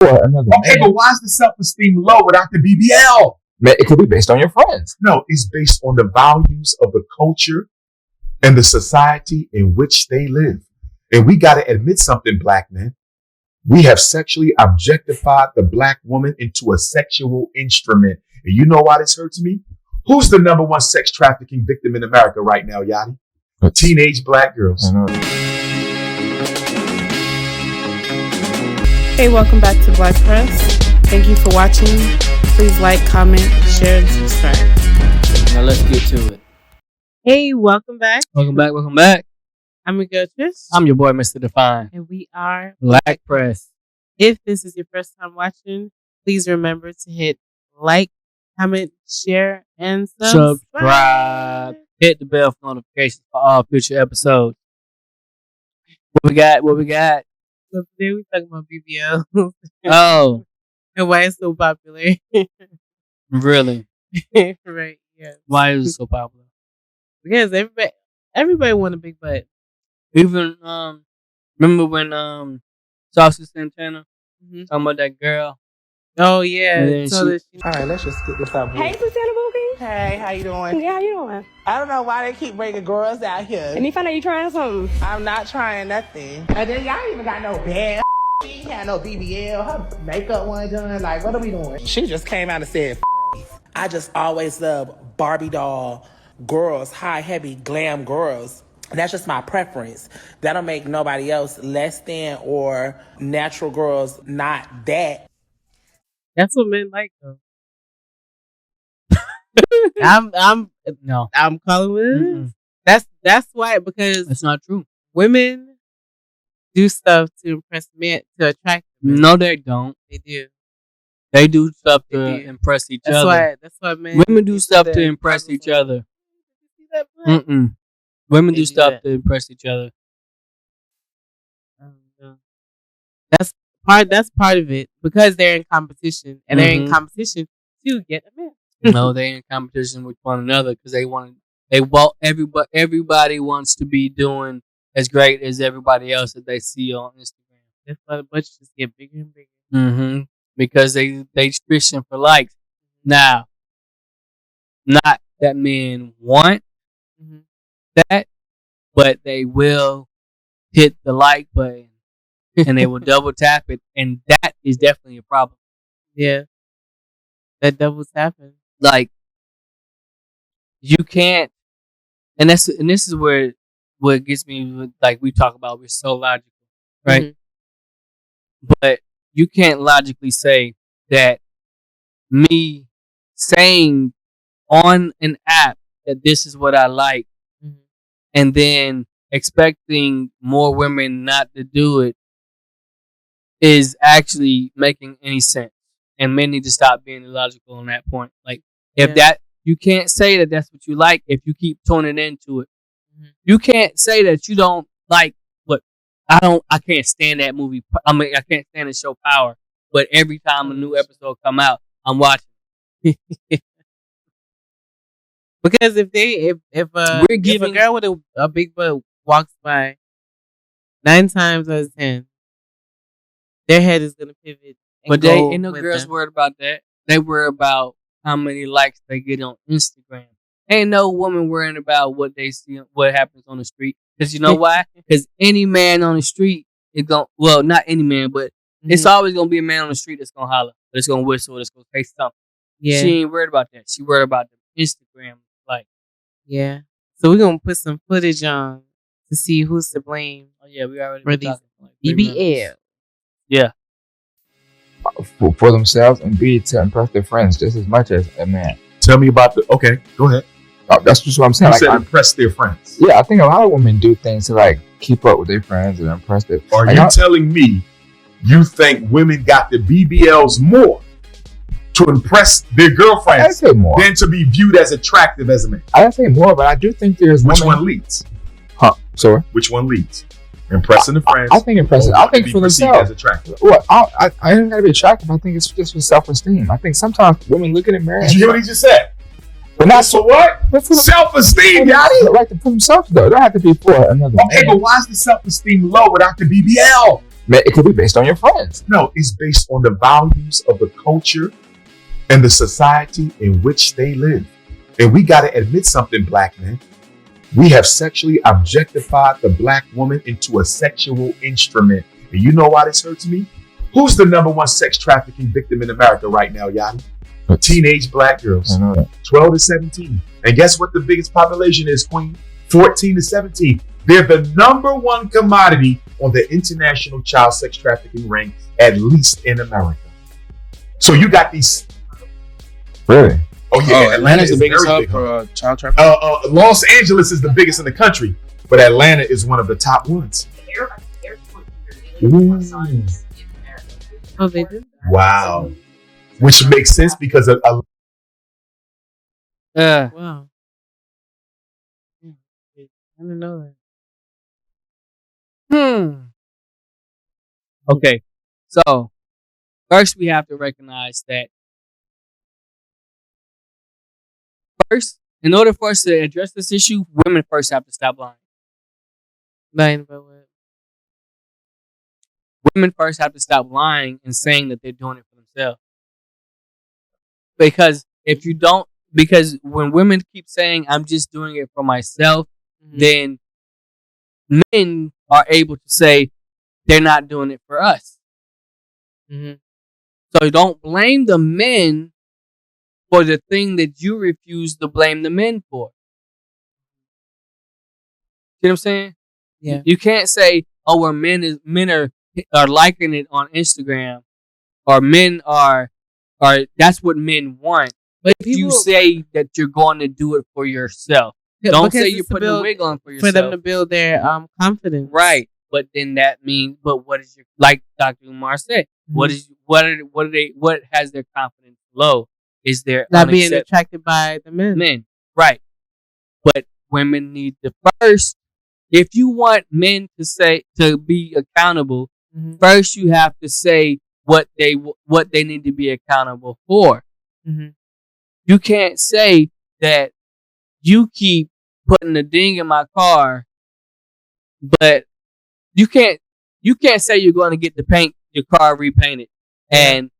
for another Okay, man. but why is the self-esteem low without the BBL? It could be based on your friends. No, it's based on the values of the culture and the society in which they live. And we got to admit something, black men. We have sexually objectified the black woman into a sexual instrument. And you know why this hurts me? Who's the number one sex trafficking victim in America right now, Yachty? Teenage black girls. Hey, welcome back to Black Press. Thank you for watching. Please like, comment, share, and subscribe. Now let's get to it. Hey, welcome back. Welcome back. I'm your girl Trish. I'm your boy, Mr. Define. And we are Black Press. If this is your first time watching, please remember to hit like, comment, share, and subscribe. Hit the bell for notifications for all future episodes. What we got? So today we're talking about BBL. Oh. And why it's so popular. Really? Right, yeah. Why is it so popular? Because everybody want a big butt. Even, remember when, Saucy Santana talking about that girl? Oh, yeah. So all right, let's just get this out. Hey, Susanna Bookie. Hey, how you doing? Yeah, how you doing? I don't know why they keep bringing girls out here. And you find out you trying something. I'm not trying nothing. And then y'all even got no bad. She ain't had no BBL. Her makeup wasn't done. Like, what are we doing? She just came out and said, I just always love Barbie doll girls, high, heavy, glam girls. That's just my preference. That'll make nobody else less than or natural girls not that. That's what men like, though. I'm calling what it is. That's why, because That's not true. women do stuff to impress men, to attract men. No, they don't. They do. They do stuff They to do. impress each That's other. why men. Women do stuff to that. impress each other. See that butt? Women They do do stuff that. to impress each other. That's part of it, because they're in competition, and they're in competition to get a man. No, they in competition with one another because everybody wants to be doing as great as everybody else that they see on Instagram. That's why the butts just get bigger and bigger. Because they fishing for likes. Now, not that men want that, but they will hit the like button and they will double tap it, and that is definitely a problem. Yeah, that doubles happen. Like, you can't, and this is where what gets me, like we talk about, we're so logical, right? But you can't logically say that me saying on an app that this is what I like, and then expecting more women not to do it is actually making any sense. And men need to stop being illogical on that point. Like, if you can't say that that's what you like if you keep tuning into it. You can't say that you don't like I can't stand that movie. I can't stand the show Power, but every time a new episode come out, I'm watching. Because if a girl with a big butt walks by, 9 times out of 10, their head is gonna pivot. But they ain't no girls worried about that. They worry about how many likes they get on Instagram. Ain't no woman worrying about what they see, what happens on the street. Because you know why? Because any man on the street is going, well, not any man, but it's always going to be a man on the street that's going to holler, that's going to whistle, that's going to say something. Yeah. She ain't worried about that. She worried about the Instagram. Like, yeah. So we're going to put some footage on to see who's to blame. Oh, yeah, we already for these BBL. Yeah. For themselves, and B, to impress their friends just as much as a man. Tell me about okay, go ahead. That's just what I'm saying. You said impress their friends. Yeah, I think a lot of women do things to like keep up with their friends and impress their friends. Are you telling me you think women got the BBLs more to impress their girlfriends I say more than to be viewed as attractive as a man? I didn't say more, but I do think there's Which one leads? Huh? Sorry? Which one leads? Impressing the friends. I think impressing. I think for themselves. As attractive. Well, I ain't gotta be attractive. I think it's just for self-esteem. I think sometimes women look in the mirror. Did you hear what he just said? But not for what? Yachty. Self-esteem, Right, for themselves though. It don't have to be for another Okay, man. but why is the self-esteem low without the BBL? Man, it could be based on your friends. No, it's based on the values of the culture and the society in which they live. And we got to admit something, black men. We have sexually objectified the black woman into a sexual instrument. And you know why this hurts me? Who's the number one sex trafficking victim in America right now, Yanni? Teenage black girls, 12 to 17. And guess what the biggest population is, Queen? 14 to 17. They're the number one commodity on the international child sex trafficking ring, at least in America. So you got these. Really? Oh yeah, Atlanta's the biggest hub for child trafficking. Los Angeles is the biggest in the country, but Atlanta is one of the top ones. Ooh. Oh, they did? Wow. Which makes sense because of wow. I didn't know that. Okay, so first we have to recognize that first, in order for us to address this issue, women first have to stop lying. Lying about what? Women first have to stop lying and saying that they're doing it for themselves. Because if you don't, because when women keep saying, I'm just doing it for myself, then men are able to say, they're not doing it for us. So don't blame the men for the thing that you refuse to blame the men for. See what I'm saying? Yeah. You can't say, oh, well, men are liking it on Instagram, or men are that's what men want. But if you say that you're going to do it for yourself, don't say you're putting a wig on for yourself. For them to build their confidence. Right. But then that means, but what is your, like Dr. Umar said, what has their confidence low? Is their not being attracted by the men. Men. Right. But women need to first, if you want men to be accountable, first you have to say what they need to be accountable for. You can't say that you keep putting a ding in my car, but you can't say you're going to get your car repainted and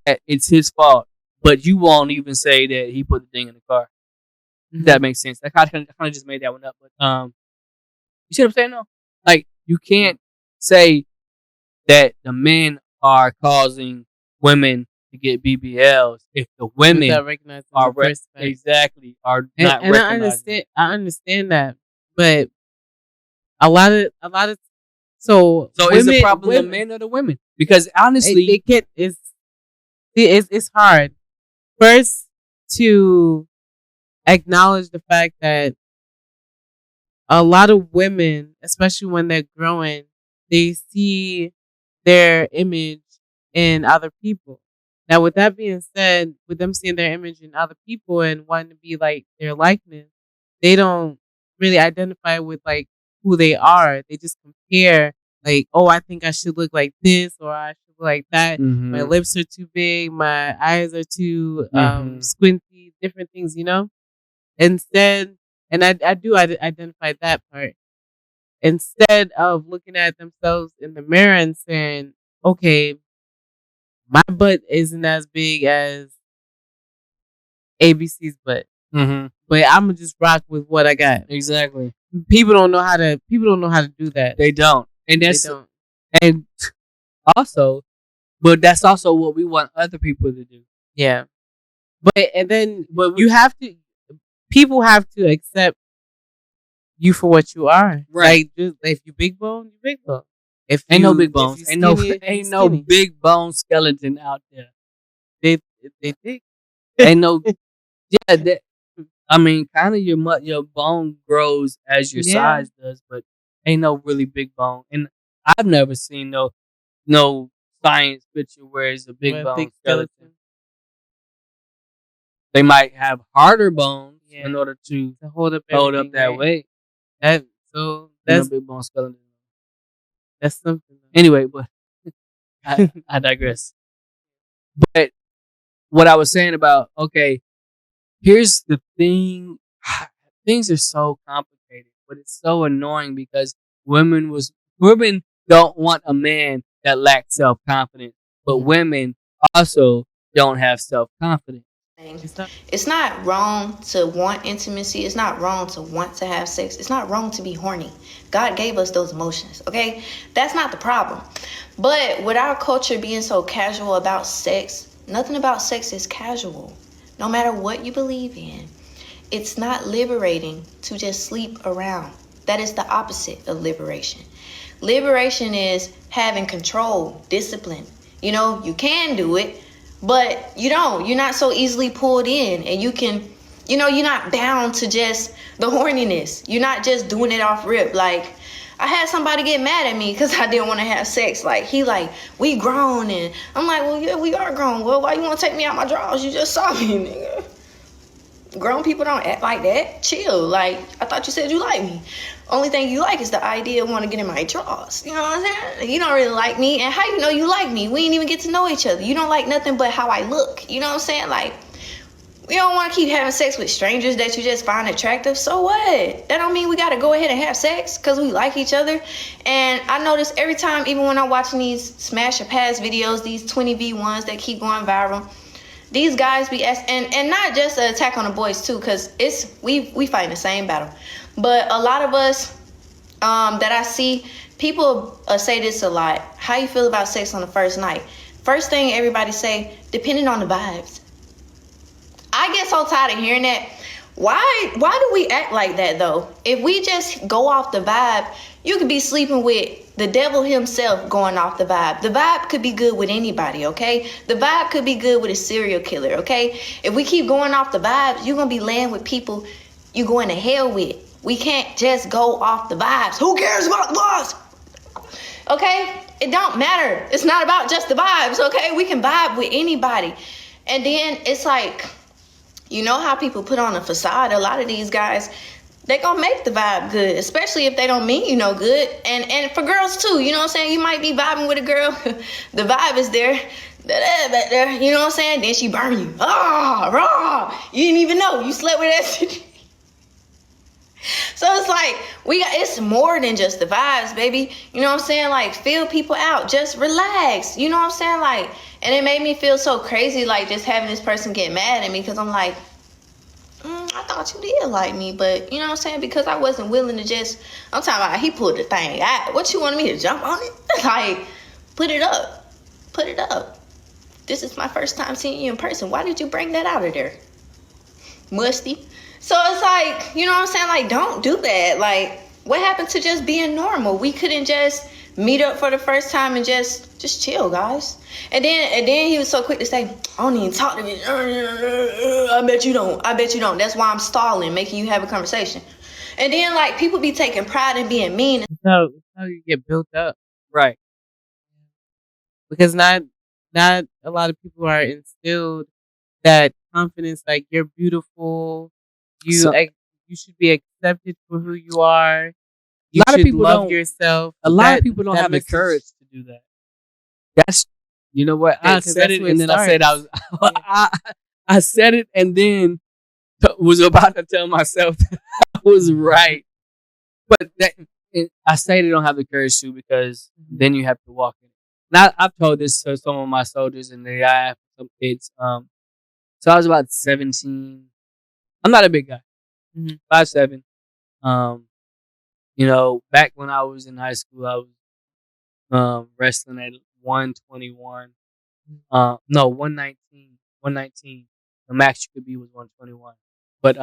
that it's his fault, but you won't even say that he put the ding in the car. If that makes sense. I kind of just made that one up, but you see what I'm saying? No, like you can't say that the men are causing women to get BBLs if the women are not and I understand that, but a lot of so women, is the problem the men or the women? Because honestly, it's hard first to acknowledge the fact that a lot of women, especially when they're growing, they see their image in other people. Now, with that being said, with them seeing their image in other people and wanting to be like their likeness, they don't really identify with like who they are. They just compare like, oh, I think I should look like this or I should look like that. My lips are too big. My eyes are too squinty, different things, you know? Instead, and I do identify that part. Instead of looking at themselves in the mirror and saying, okay, my butt isn't as big as ABC's butt, but I'm gonna just rock with what I got. Exactly. People don't know how to do that. They don't, and and also, but that's also what we want other people to do. Yeah, but you have to. People have to accept you for what you are. Right. Like, if you big bone, you big bone. If ain't no big bones, ain't no big bone skeleton out there. They think ain't no. Yeah, I mean, kind of your bone grows as your size does, but ain't no really big bone. And I've never seen no science picture where it's a big bone skeleton. They might have harder bones in order to hold up that weight. That's no big bone skeleton. That's something. Anyway, but I digress. But what I was saying about, okay, here's the thing. Things are so complicated, but it's so annoying because women don't want a man that lacks self-confidence, but women also don't have self-confidence. It's not wrong to want intimacy. It's not wrong to want to have sex. It's not wrong to be horny. God gave us those emotions, okay? That's not the problem. But with our culture being so casual about sex, nothing about sex is casual. No matter what you believe in, it's not liberating to just sleep around. That is the opposite of liberation. Liberation is having control, discipline. You know, you can do it, but you don't. You're not so easily pulled in, and you can, you know, you're not bound to just the horniness. You're not just doing it off rip. Like, I had somebody get mad at me because I didn't want to have sex. Like, he like, we grown, and I'm like, well, yeah, we are grown. Well, why you want to take me out my drawers? You just saw me, nigga. Grown people don't act like that. Chill. Like, I thought you said you like me. Only thing you like is the idea of wanting to get in my drawers. You know what I'm saying? You don't really like me. And how you know you like me? We ain't even get to know each other. You don't like nothing but how I look. You know what I'm saying? Like, we don't want to keep having sex with strangers that you just find attractive. So what? That don't mean we got to go ahead and have sex because we like each other. And I notice every time, even when I'm watching these smash or pass videos, these 20v1s that keep going viral, these guys be and not just an attack on the boys too, because it's we fighting the same battle. But a lot of us that I see, people say this a lot. How you feel about sex on the first night? First thing everybody say, depending on the vibes. I get so tired of hearing that. Why do we act like that though? If we just go off the vibe, you could be sleeping with the devil himself going off the vibe. The vibe could be good with anybody, okay? The vibe could be good with a serial killer, okay? If we keep going off the vibes, you're going to be laying with people you going to hell with. We can't just go off the vibes. Who cares about the vibes? Okay? It don't matter. It's not about just the vibes, okay? We can vibe with anybody. And then it's like, you know how people put on a facade? A lot of these guys, they gonna make the vibe good, especially if they don't mean you no good. And for girls too, you know what I'm saying? You might be vibing with a girl, the vibe is there, back there, you know what I'm saying? Then she burn you. Raw. You didn't even know you slept with that shit. So it's like it's more than just the vibes, baby. You know what I'm saying? Like, feel people out, just relax. You know what I'm saying? Like, and it made me feel so crazy, like just having this person get mad at me because I'm like, I thought you did like me, but you know what I'm saying? Because I wasn't willing to just, I'm talking about he pulled the thing out. What you wanted me to jump on it? Like, put it up. Put it up. This is my first time seeing you in person. Why did you bring that out of there? Musty. So it's like, you know what I'm saying? Like, don't do that. Like, what happened to just being normal? We couldn't just meet up for the first time and just chill, guys. And then he was so quick to say, I don't even talk to me. I bet you don't. I bet you don't. That's why I'm stalling, making you have a conversation. And then, like, people be taking pride in being mean. So how you get built up. Right. Because not a lot of people are instilled that confidence, like, you're beautiful. You should be accepted for who you are. You a lot of people love yourself. A lot of people don't have the courage to do that. That's, you know what? I said it and then I said I said it and then was about to tell myself that I was right. But I say they don't have the courage to, because then you have to walk in it. Now, I've told this to some of my soldiers, and I have some kids. So I was about 17. I'm not a big guy. 5'7". You know, back when I was in high school, I was wrestling at 121. No, 119. 119. The max you could be was 121. But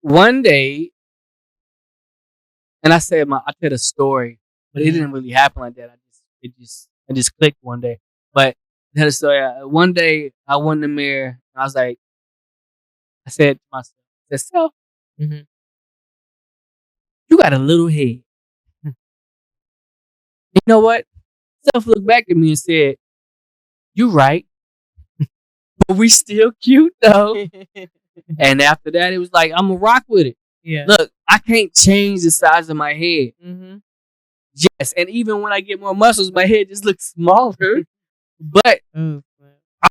one day, and I tell a story, but it didn't really happen like that. It just clicked one day. But I had a story. One day I went in the mirror and I was like, I said to myself, you got a little head. You know what? Self looked back at me and said, you right. But we still cute though. And after that, it was like, I'm going to rock with it. Yeah. Look, I can't change the size of my head. Yes. And even when I get more muscles, my head just looks smaller. But I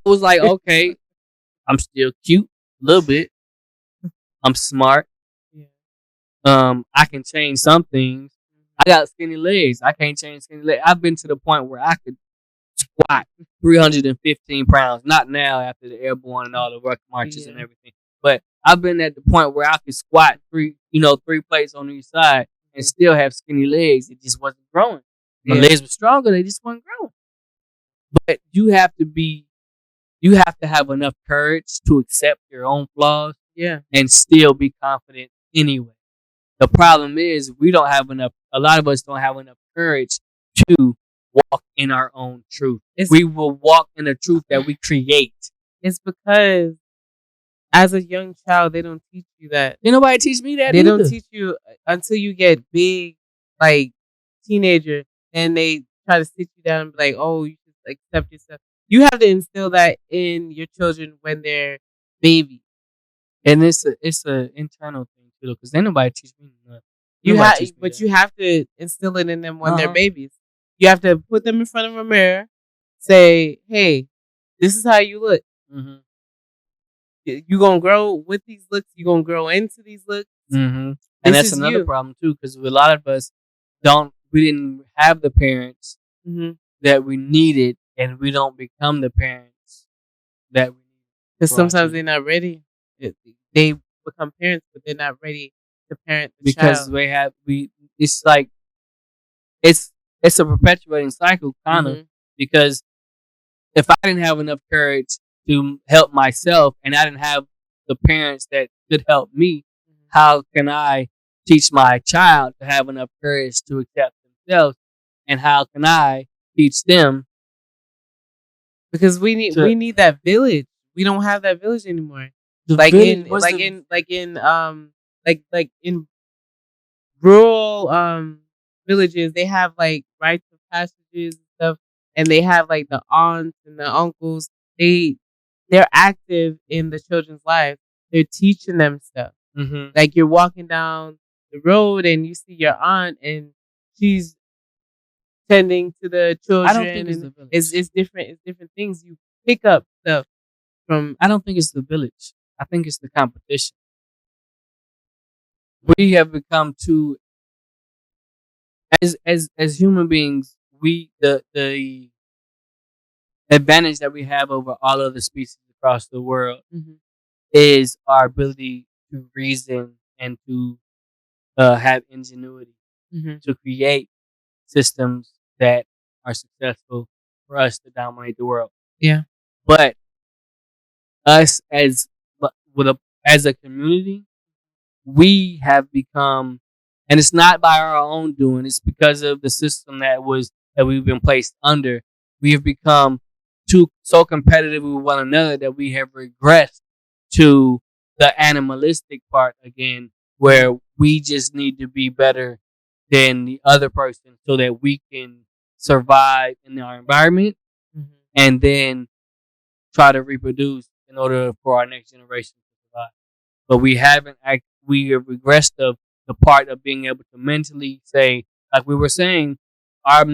was like, okay, I'm still cute a little bit. I'm smart. I can change some things. I got skinny legs. I can't change skinny legs. I've been to the point where I could squat 315 pounds. Not now after the airborne and all the ruck marches and everything. But I've been at the point where I could squat three plates on each side and still have skinny legs. It just wasn't growing. My legs were stronger. They just weren't growing. But you have to have enough courage to accept your own flaws. Yeah. And still be confident anyway. The problem is a lot of us don't have enough courage to walk in our own truth. We will walk in the truth that we create. It's because as a young child, they don't teach you that. Ain't nobody teach me that. They either. don't teach you until you get big, like teenager, and they try to sit you down and be like, "Oh, you should accept yourself." You have to instill that in your children when they're babies. And it's a internal thing too, because ain't nobody teach me nothing. You have to instill it in them when they're babies. You have to put them in front of a mirror, say, "Hey, this is how you look. Mm-hmm. You gonna grow with these looks. You gonna grow into these looks." Mm-hmm. And that's another problem too, because a lot of us we didn't have the parents that we needed, and we don't become the parents that we need. Because sometimes they're not ready. They become parents, but they're not ready to parent the child. It's like it's a perpetuating cycle, kind of, because if I didn't have enough courage to help myself, and I didn't have the parents that could help me, how can I teach my child to have enough courage to accept themselves? And how can I teach them? Because we need that village. We don't have that village anymore. Like in rural villages, they have like rites of passages and stuff, and they have like the aunts and the uncles. They're active in the children's lives. They're teaching them stuff. Mm-hmm. Like you're walking down the road and you see your aunt and she's tending to the children. I don't think it's the village. It's different. It's different things. You pick up stuff from. I don't think it's the village. I think it's the competition. We have become too, as human beings, the advantage that we have over all other species across the world is our ability to reason and to have ingenuity to create systems that are successful for us to dominate the world. Yeah. But us as a community, we have become, and it's not by our own doing, it's because of the system that we've been placed under. We have become so competitive with one another that we have regressed to the animalistic part again, where we just need to be better than the other person so that we can survive in our environment and then try to reproduce in order for our next generation to survive. But we have regressed the part of being able to mentally say, like we were saying, our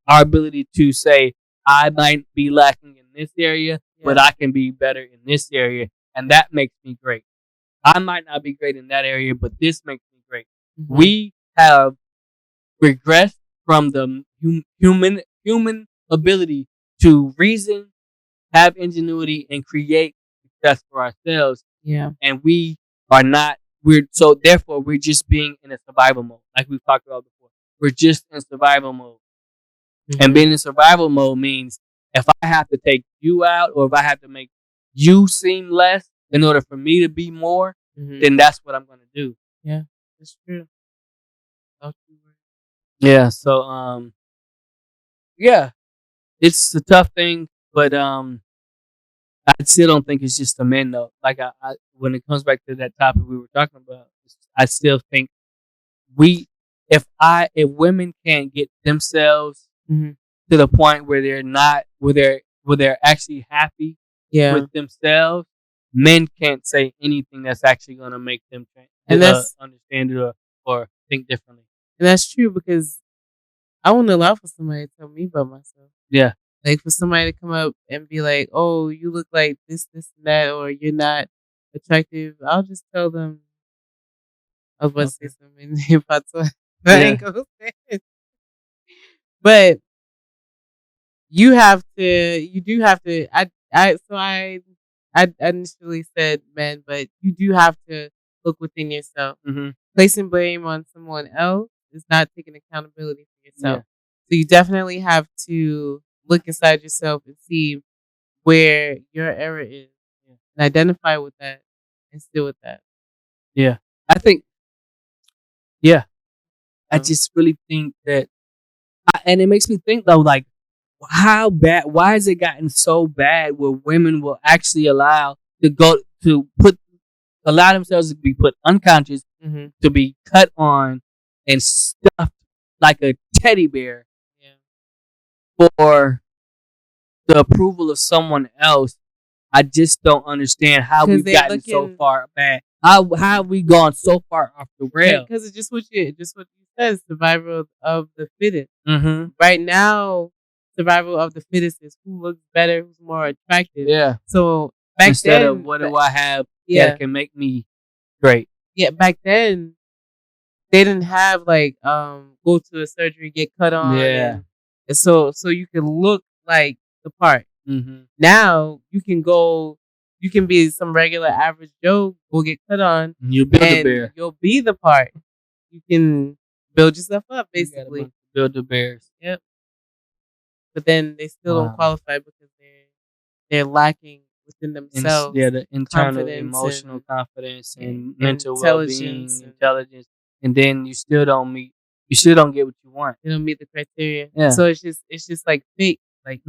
ability to say, I might be lacking in this area, but I can be better in this area, and that makes me great. I might not be great in that area, but this makes me great. We have regressed from the human ability to reason, have ingenuity, and create success for ourselves. Yeah. And therefore we're just being in a survival mode, like we've talked about before. We're just in survival mode. And being in survival mode means if I have to take you out, or if I have to make you seem less in order for me to be more, then that's what I'm going to do. Yeah, that's true. Yeah. So, yeah, it's a tough thing, but I still don't think it's just the men though. Like I when it comes back to that topic we were talking about, I still think if women can't get themselves to the point where they're actually happy with themselves, men can't say anything that's actually going to make them understand it or think differently. And that's true, because I wouldn't allow for somebody to tell me about myself. Yeah. Like for somebody to come up and be like, "Oh, you look like this, and that, or you're not attractive." I'll just tell them, I was about to say something about I ain't gonna say it. But you do have to. I initially said men, but you do have to look within yourself. Mm-hmm. Placing blame on someone else is not taking accountability for yourself. Yeah. So you definitely have to look inside yourself and see where your error is and identify with that and still with that. Yeah. I think, I just really think that, and it makes me think though, like, how bad, why has it gotten so bad where women will actually allow themselves to be put unconscious, to be cut on and stuffed like a teddy bear for the approval of someone else? I just don't understand how we've gotten so far bad. How have we gone so far off the rail? Because it's just what you said, survival of the fittest. Mm-hmm. Right now, survival of the fittest is who looks better, who's more attractive. Yeah. So back instead then, of what do I have that can make me great? Yeah, back then they didn't have like go to a surgery, get cut on. Yeah. And so you can look like the part. Mm-hmm. Now you can be some regular average Joe, go get cut on. You build a bear. You'll be the part. You can build yourself up, basically. Build the bears. Yep. But then they still don't qualify because they're lacking within themselves. The internal emotional confidence and mental well-being, intelligence, and then you still don't get what you want. You don't meet the criteria. Yeah. So it's just like fake, like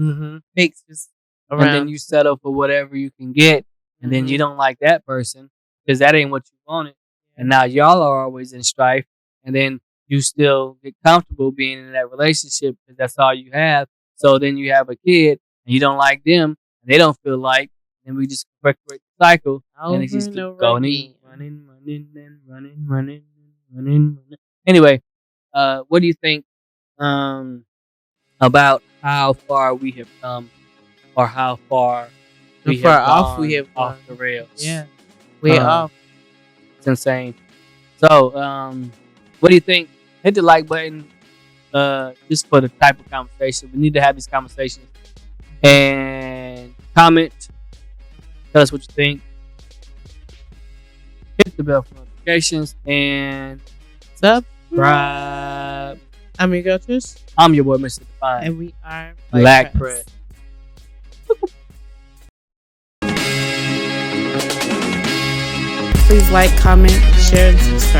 fakes just around. And then you settle for whatever you can get, and then you don't like that person because that ain't what you wanted. And now y'all are always in strife, and then you still get comfortable being in that relationship because that's all you have. So then you have a kid, and you don't like them, and they don't feel like, and we just perpetuate the cycle, and it's just going running. Anyway, what do you think about how far we have come, or how far we have gone off the rails? Yeah, way off. It's insane. So, what do you think? Hit the like button, just for the type of conversation. We need to have these conversations. And comment. Tell us what you think. Hit the bell for notifications. And subscribe. I'm your girl, Trish. I'm your boy, Mr. Define. And we are Black Press. Please like, comment, share, and subscribe.